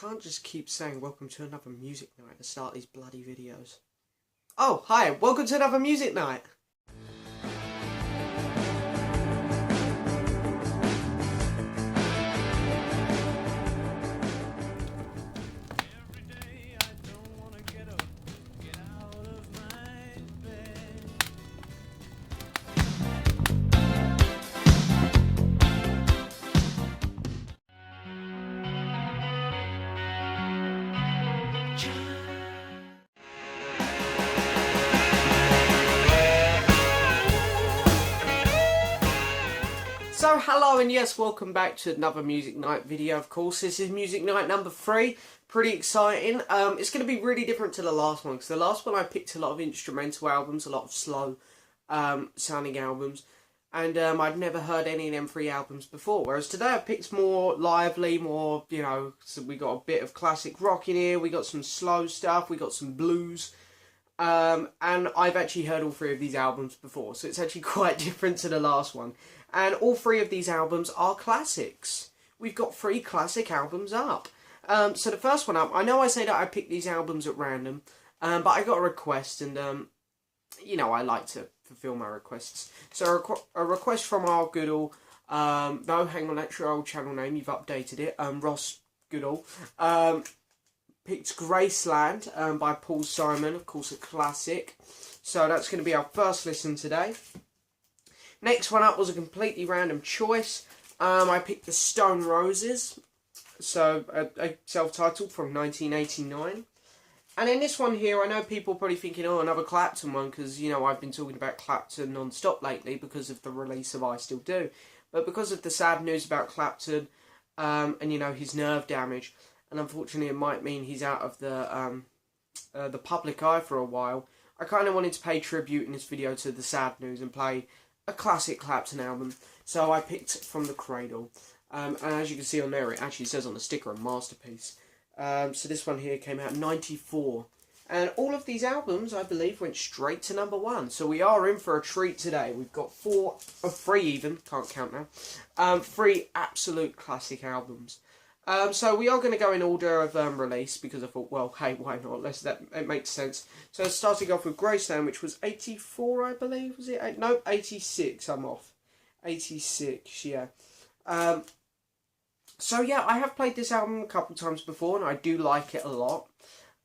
can't just keep saying welcome to another music night to start these bloody videos. Oh, hi, welcome to another music night. So hello and yes, welcome back to another music night video. Of course, this is music night number 3. Pretty exciting. It's going to be really different to the last one, because the last one I picked a lot of instrumental albums, a lot of slow sounding albums, and I'd never heard any of them 3 albums before. Whereas today I picked more lively, more, you know, so we got a bit of classic rock in here, we got some slow stuff, we got some blues. And I've actually heard all 3 of these albums before, so it's actually quite different to the last one. And all 3 of these albums are classics. We've got 3 classic albums up. So the first one up, I know I say that I picked these albums at random, but I got a request, and you know, I like to fulfill my requests. So a request from our Goodall, no, hang on, that's your old channel name, you've updated it, Ross Goodall, picked Graceland by Paul Simon, of course a classic. So that's going to be our first listen today. Next one up was a completely random choice. I picked the Stone Roses, so a self-titled from 1989. And in this one here, I know people are probably thinking, oh, another Clapton one, because, you know, I've been talking about Clapton non-stop lately because of the release of I Still Do. But because of the sad news about Clapton, and, you know, his nerve damage, and unfortunately it might mean he's out of the public eye for a while, I kind of wanted to pay tribute in this video to the sad news and play a classic Clapton album. So I picked from the Cradle. And as you can see on there, it actually says on the sticker, a masterpiece. So this one here came out in '94. And all of these albums, I believe, went straight to number 1. So we are in for a treat today. We've got 3 even, can't count now. 3 absolute classic albums. So we are going to go in order of release, because I thought, well, hey, why not? It makes sense. So starting off with Graceland, which was 84, I believe, was it? No, 86, I'm off. 86, yeah. So yeah, I have played this album a couple times before, and I do like it a lot.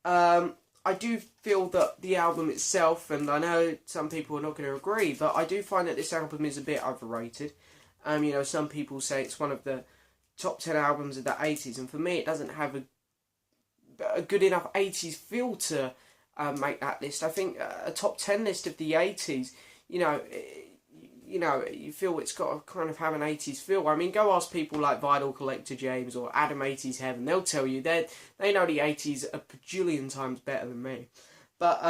I do feel that the album itself, and I know some people are not going to agree, but I do find that this album is a bit overrated. You know, some people say it's one of the top 10 albums of the 80s, and for me it doesn't have a good enough 80s feel to make that list. I think a top 10 list of the 80s, you know, you feel it's got to kind of have an 80s feel. I mean, go ask people like Vinyl Collector James or Adam 80s Heaven, they'll tell you they know the 80s a bajillion times better than me. But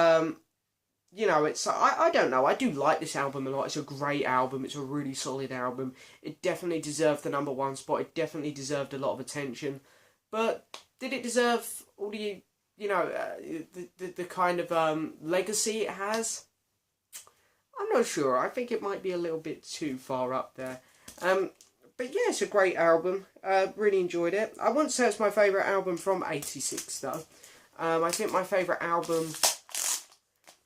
you know, it's I don't know. I do like this album a lot. It's a great album. It's a really solid album. It definitely deserved the number 1 spot. It definitely deserved a lot of attention. But did it deserve all the, you know, the kind of legacy it has? I'm not sure. I think it might be a little bit too far up there. But yeah, it's a great album. Really enjoyed it. I wouldn't say it's my favourite album from '86 though. I think my favourite album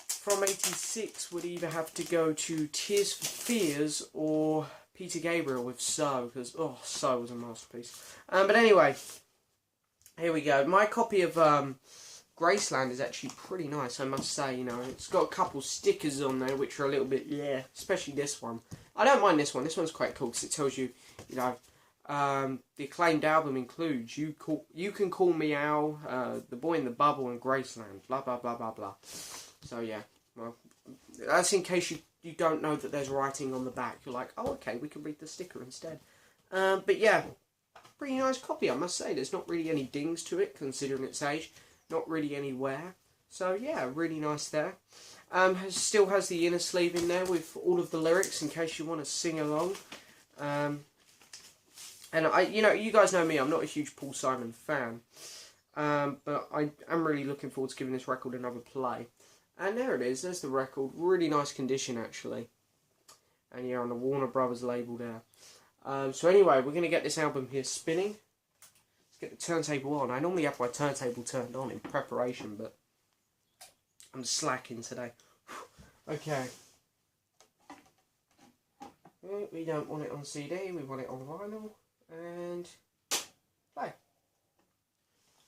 from '86 would either have to go to Tears for Fears or Peter Gabriel with So, because, oh, So was a masterpiece. But anyway, here we go. My copy of Graceland is actually pretty nice, I must say. You know, it's got a couple stickers on there which are a little bit, yeah, especially this one. I don't mind this one. This one's quite cool because it tells you, you know, the acclaimed album includes You Can Call Me Al, The Boy in the Bubble, and Graceland, blah, blah, blah, blah, blah. So yeah, well, that's in case you don't know that there's writing on the back. You're like, oh, okay, we can read the sticker instead. But yeah, pretty nice copy, I must say. There's not really any dings to it, considering its age. Not really any wear. So yeah, really nice there. Still has the inner sleeve in there with all of the lyrics in case you want to sing along. And you know, you guys know me, I'm not a huge Paul Simon fan. But I am really looking forward to giving this record another play. And there it is, there's the record. Really nice condition, actually. And yeah, on the Warner Brothers label there. So anyway, we're going to get this album here spinning. Let's get the turntable on. I normally have my turntable turned on in preparation, but I'm slacking today. Okay. We don't want it on CD, we want it on vinyl, and play.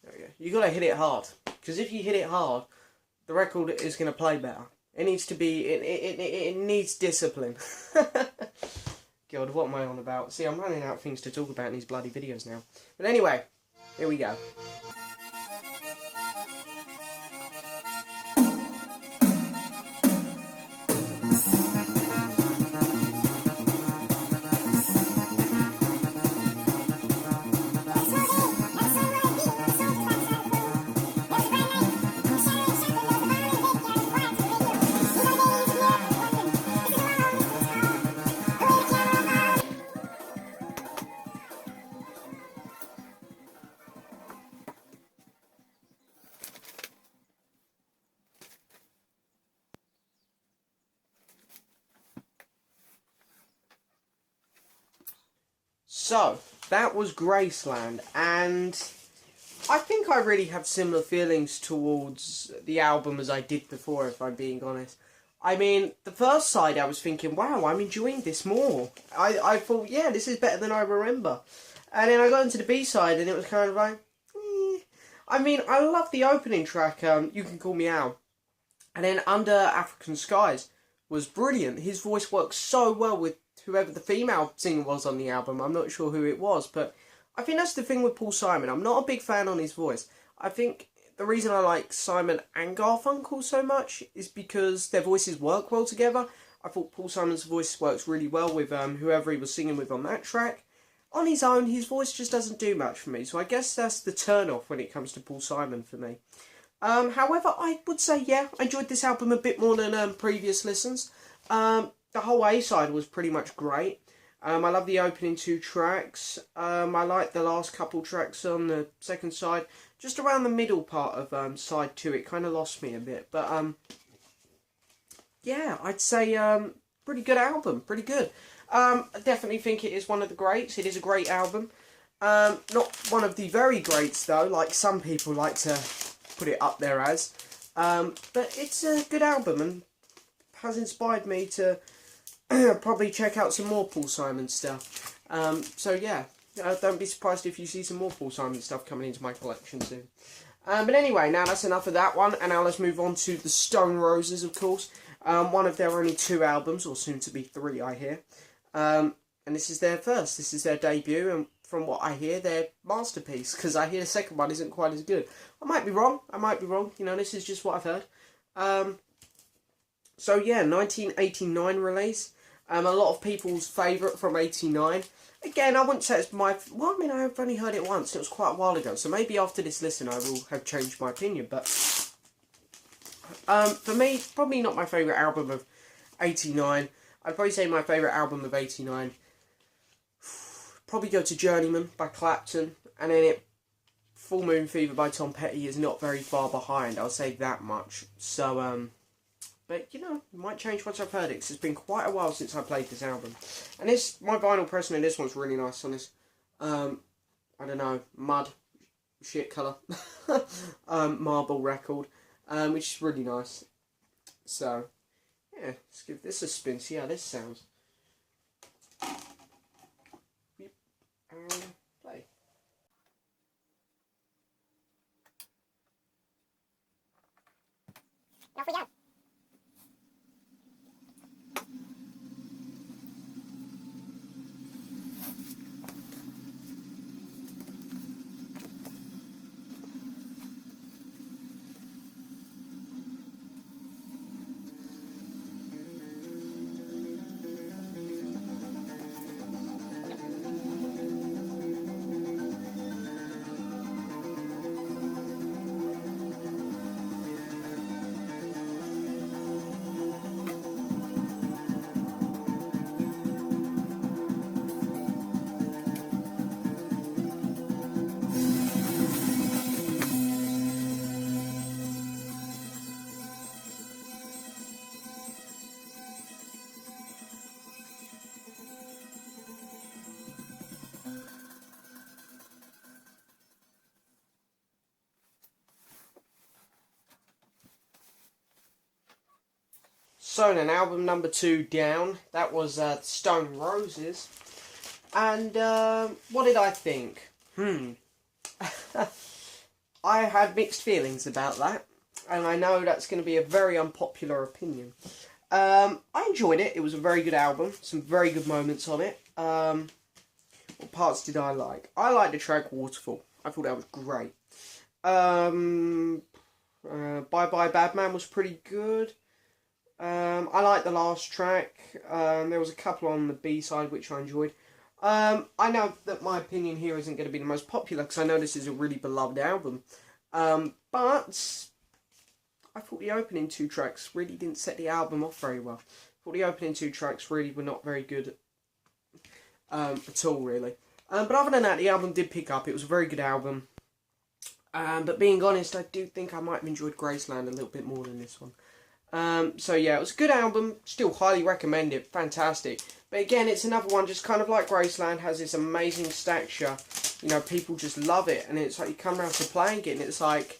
There we go. You gotta hit it hard, because if you hit it hard, the record is gonna play better. It needs to be, it needs discipline. God, what am I on about? See, I'm running out of things to talk about in these bloody videos now. But anyway, here we go. So, that was Graceland, and I think I really have similar feelings towards the album as I did before, if I'm being honest. I mean, the first side I was thinking, wow, I'm enjoying this more. I thought, yeah, this is better than I remember. And then I got into the B-side and it was kind of like, eh. I mean, I love the opening track, You Can Call Me Al. And then Under African Skies was brilliant. His voice works so well with whoever the female singer was on the album. I'm not sure who it was, but I think that's the thing with Paul Simon. I'm not a big fan on his voice. I think the reason I like Simon and Garfunkel so much is because their voices work well together. I thought Paul Simon's voice works really well with whoever he was singing with on that track. On his own, his voice just doesn't do much for me, so I guess that's the turn-off when it comes to Paul Simon for me. However, I would say, yeah, I enjoyed this album a bit more than previous listens. The whole A-side was pretty much great. I love the opening 2 tracks. I like the last couple tracks on the second side. Just around the middle part of side 2, it kind of lost me a bit. But, yeah, I'd say pretty good album. Pretty good. I definitely think it is one of the greats. It is a great album. Not one of the very greats, though, like some people like to put it up there as. But it's a good album and has inspired me to probably check out some more Paul Simon stuff. So yeah, don't be surprised if you see some more Paul Simon stuff coming into my collection soon. But anyway, now that's enough of that one, and now let's move on to the Stone Roses, of course. One of their only 2 albums, or soon to be 3, I hear. And this is their first, this is their debut, and from what I hear, their masterpiece, because I hear the second one isn't quite as good. I might be wrong, you know, this is just what I've heard. So yeah, 1989 release. A lot of people's favourite from 89. Again, I wouldn't say it's my... Well, I mean, I've only heard it once. It was quite a while ago. So maybe after this listen, I will have changed my opinion. But for me, probably not my favourite album of 89. I'd probably say my favourite album of 89. Probably go to Journeyman by Clapton. And then Full Moon Fever by Tom Petty is not very far behind. I'll say that much. So, but, you know, it might change once I've heard it, 'cause it's been quite a while since I played this album. And my vinyl pressing in this one's really nice on this, I don't know, mud, shit colour, marble record, which is really nice. So, yeah, let's give this a spin, see how this sounds. And play. Off we go. So then, album number 2 down. That was Stone Roses. And what did I think? I had mixed feelings about that. And I know that's going to be a very unpopular opinion. I enjoyed it. It was a very good album. Some very good moments on it. What parts did I like? I liked the track Waterfall. I thought that was great. Bye Bye Bad Man was pretty good. I liked the last track. There was a couple on the B-side which I enjoyed. I know that my opinion here isn't going to be the most popular because I know this is a really beloved album. But I thought the opening 2 tracks really didn't set the album off very well. I thought the opening 2 tracks really were not very good at all, really. But other than that, the album did pick up. It was a very good album. But being honest, I do think I might have enjoyed Graceland a little bit more than this one. So yeah, it was a good album. Still highly recommend it. Fantastic. But again, it's another one just kind of like Graceland, has this amazing stature. You know, people just love it. And it's like you come around to playing it and it's like,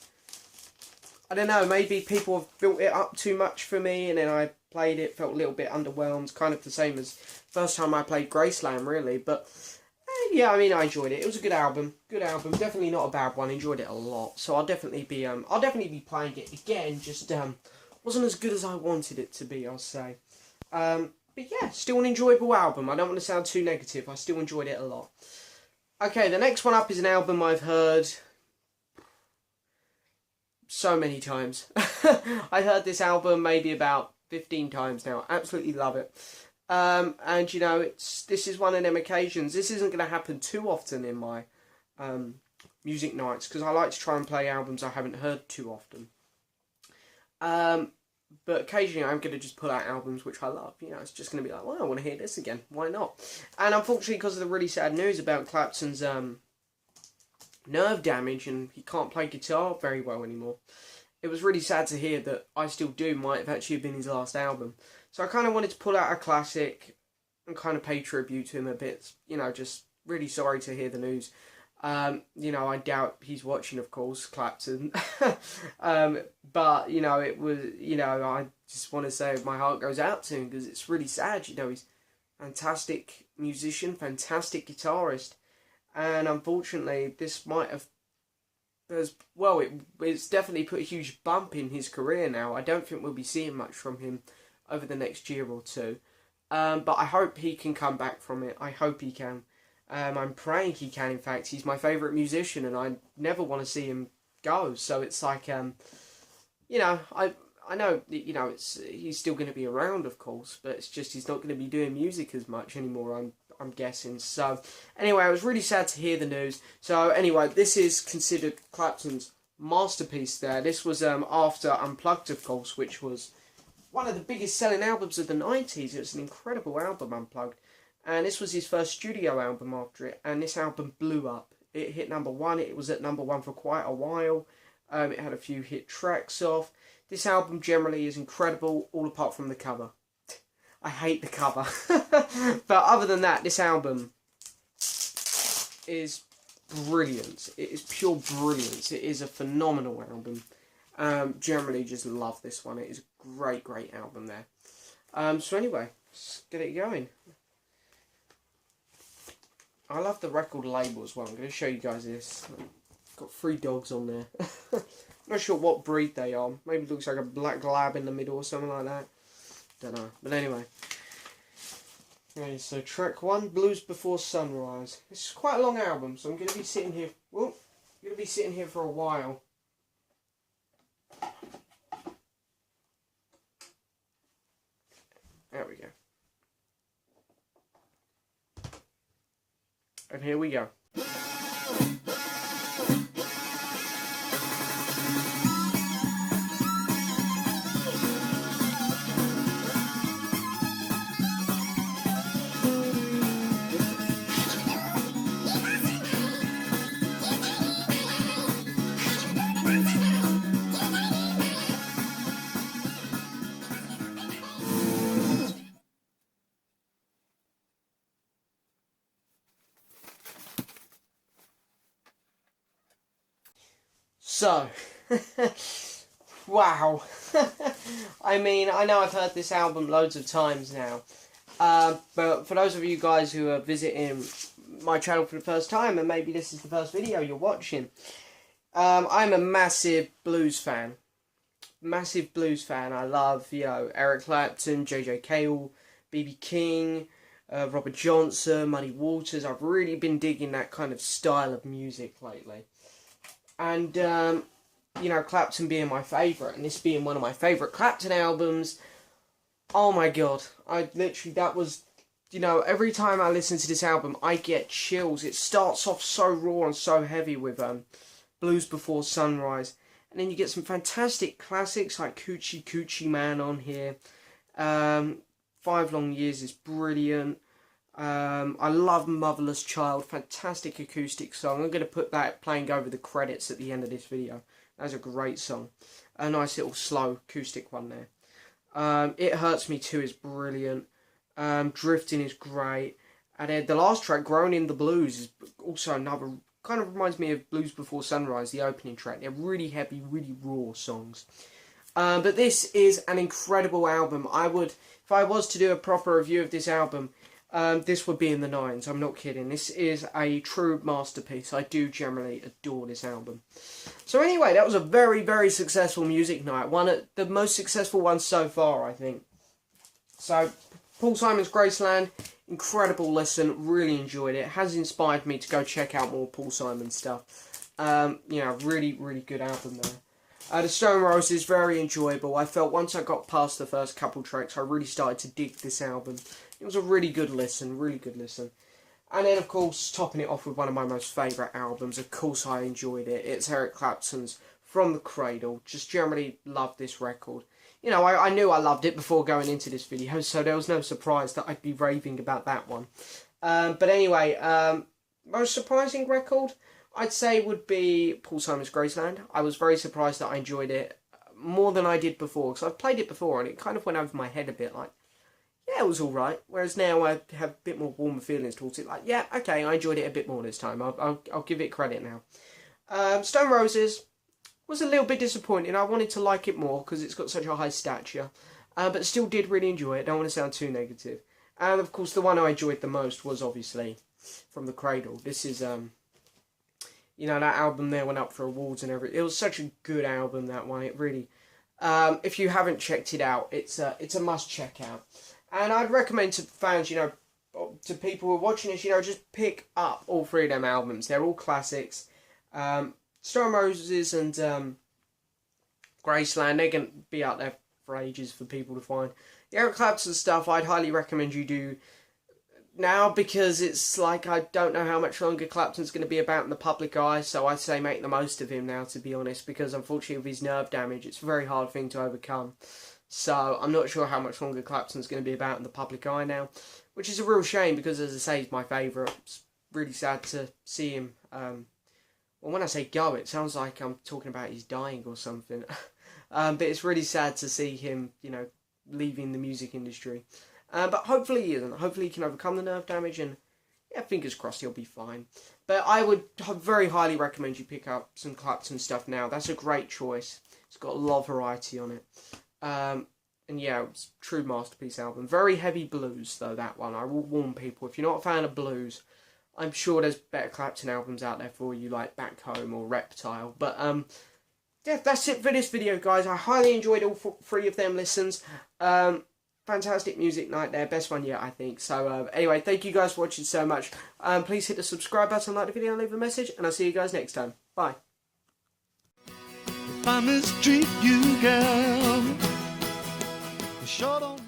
I don't know, maybe people have built it up too much for me and then I played it, felt a little bit underwhelmed. Kind of the same as first time I played Graceland, really. But yeah, I mean, I enjoyed it. It was a good album. Good album. Definitely not a bad one. Enjoyed it a lot. So I'll definitely be playing it again. Just wasn't as good as I wanted it to be, I'll say. But yeah, still an enjoyable album. I don't want to sound too negative. I still enjoyed it a lot. Okay, the next one up is an album I've heard so many times. I heard this album maybe about 15 times now. Absolutely love it. And you know, this is one of them occasions. This isn't going to happen too often in my music nights because I like to try and play albums I haven't heard too often. But occasionally I'm going to just pull out albums which I love. You know, it's just going to be like, well, I want to hear this again. Why not? And unfortunately, because of the really sad news about Clapton's nerve damage and he can't play guitar very well anymore, it was really sad to hear that I Still Do might have actually been his last album. So I kind of wanted to pull out a classic and kind of pay tribute to him a bit. You know, just really sorry to hear the news. You know, I doubt he's watching, of course, Clapton. But, you know, it was, you know, I just want to say my heart goes out to him because it's really sad. You know, he's a fantastic musician, fantastic guitarist. And unfortunately, this might have, it's definitely put a huge bump in his career now. I don't think we'll be seeing much from him over the next year or two. But I hope he can come back from it. I hope he can. I'm praying he can, in fact. He's my favourite musician and I never want to see him go. So it's like, you know, I know, you know, he's still going to be around, of course, but it's just he's not going to be doing music as much anymore, I'm guessing. So anyway, I was really sad to hear the news. So anyway, this is considered Clapton's masterpiece there. This was after Unplugged, of course, which was one of the biggest selling albums of the 90s. It was an incredible album, Unplugged. And this was his first studio album after it. And this album blew up. It hit number 1. It was at number 1 for quite a while. It had a few hit tracks off. This album generally is incredible, all apart from the cover. I hate the cover. But other than that, this album is brilliant. It is pure brilliance. It is a phenomenal album. Generally just love this one. It is a great, great album there. So anyway, let's get it going. I love the record label as well. I'm going to show you guys this. Got 3 dogs on there. Not sure what breed they are. Maybe it looks like a black lab in the middle or something like that. Don't know. But anyway. Okay, so track 1, Blues Before Sunrise. This is quite a long album, so I'm going to be sitting here. Well, I'm going to be sitting here for a while. There we go. And here we go. So, Wow. I mean, I know I've heard this album loads of times now. But for those of you guys who are visiting my channel for the first time, and maybe this is the first video you're watching, I'm a massive blues fan. Massive blues fan. I love, Eric Clapton, J.J. Cale, B.B. King, Robert Johnson, Muddy Waters. I've really been digging that kind of style of music lately. And, Clapton being my favourite, and this being one of my favourite Clapton albums, oh my god. That was, every time I listen to this album, I get chills. It starts off so raw and so heavy with Blues Before Sunrise. And then you get some fantastic classics like Coochie Coochie Man on here. 5 Long Years is brilliant. I love Motherless Child. Fantastic acoustic song. I'm going to put that playing over the credits at the end of this video. That's a great song. A nice little slow acoustic one there. It Hurts Me Too is brilliant. Drifting is great. And then the last track, Grown in the Blues, is also another... kind of reminds me of Blues Before Sunrise, the opening track. They're really heavy, really raw songs. But this is an incredible album. If I was to do a proper review of this album, this would be in the 9s. I'm not kidding. This is a true masterpiece. I do generally adore this album. So anyway, that was a very, very successful music night. One of the most successful ones so far, I think. So, Paul Simon's Graceland, incredible listen, really enjoyed it. Has inspired me to go check out more Paul Simon stuff. Really, really good album there. The Stone Roses, very enjoyable. I felt once I got past the first couple tracks, I really started to dig this album. It was a really good listen, really good listen. And then, of course, topping it off with one of my most favourite albums. Of course, I enjoyed it. It's Eric Clapton's From the Cradle. Just generally loved this record. I knew I loved it before going into this video, so there was no surprise that I'd be raving about that one. But anyway, most surprising record, I'd say, would be Paul Simon's Graceland. I was very surprised that I enjoyed it more than I did before, because I've played it before, and it kind of went over my head a bit, like, yeah, it was alright. Whereas now I have a bit more warmer feelings towards it, like, yeah, okay, I enjoyed it a bit more this time. I'll give it credit now. Stone Roses was a little bit disappointing. I wanted to like it more because it's got such a high stature. But still did really enjoy it. Don't want to sound too negative. And of course the one I enjoyed the most was obviously From the Cradle. This is, that album there went up for awards and everything. It was such a good album, that one. It really, if you haven't checked it out, it's a must check out. And I'd recommend to fans, to people who are watching this, just pick up all 3 of them albums. They're all classics. Stone Roses and Graceland, they're going to be out there for ages for people to find. The Eric Clapton stuff, I'd highly recommend you do now, because it's like, I don't know how much longer Clapton's going to be about in the public eye, so I'd say make the most of him now, to be honest, because unfortunately with his nerve damage, it's a very hard thing to overcome. So I'm not sure how much longer Clapton's going to be about in the public eye now, which is a real shame, because as I say, he's my favourite. It's really sad to see him... well, when I say go, it sounds like I'm talking about he's dying or something. But it's really sad to see him, leaving the music industry. But hopefully he isn't. Hopefully he can overcome the nerve damage, and, yeah, fingers crossed he'll be fine. But I would very highly recommend you pick up some Clapton stuff now. That's a great choice. It's got a lot of variety on it. And, yeah, it's a true masterpiece album. Very heavy blues, though, that one. I will warn people, if you're not a fan of blues, I'm sure there's better Clapton albums out there for you, like Back Home or Reptile. But, yeah, that's it for this video, guys. I highly enjoyed all 3 of them listens. Fantastic music night there. Best one yet, I think. So, anyway, thank you guys for watching so much. Please hit the subscribe button, like the video, and leave a message. And I'll see you guys next time. Bye. If I mistreat you, girl, short on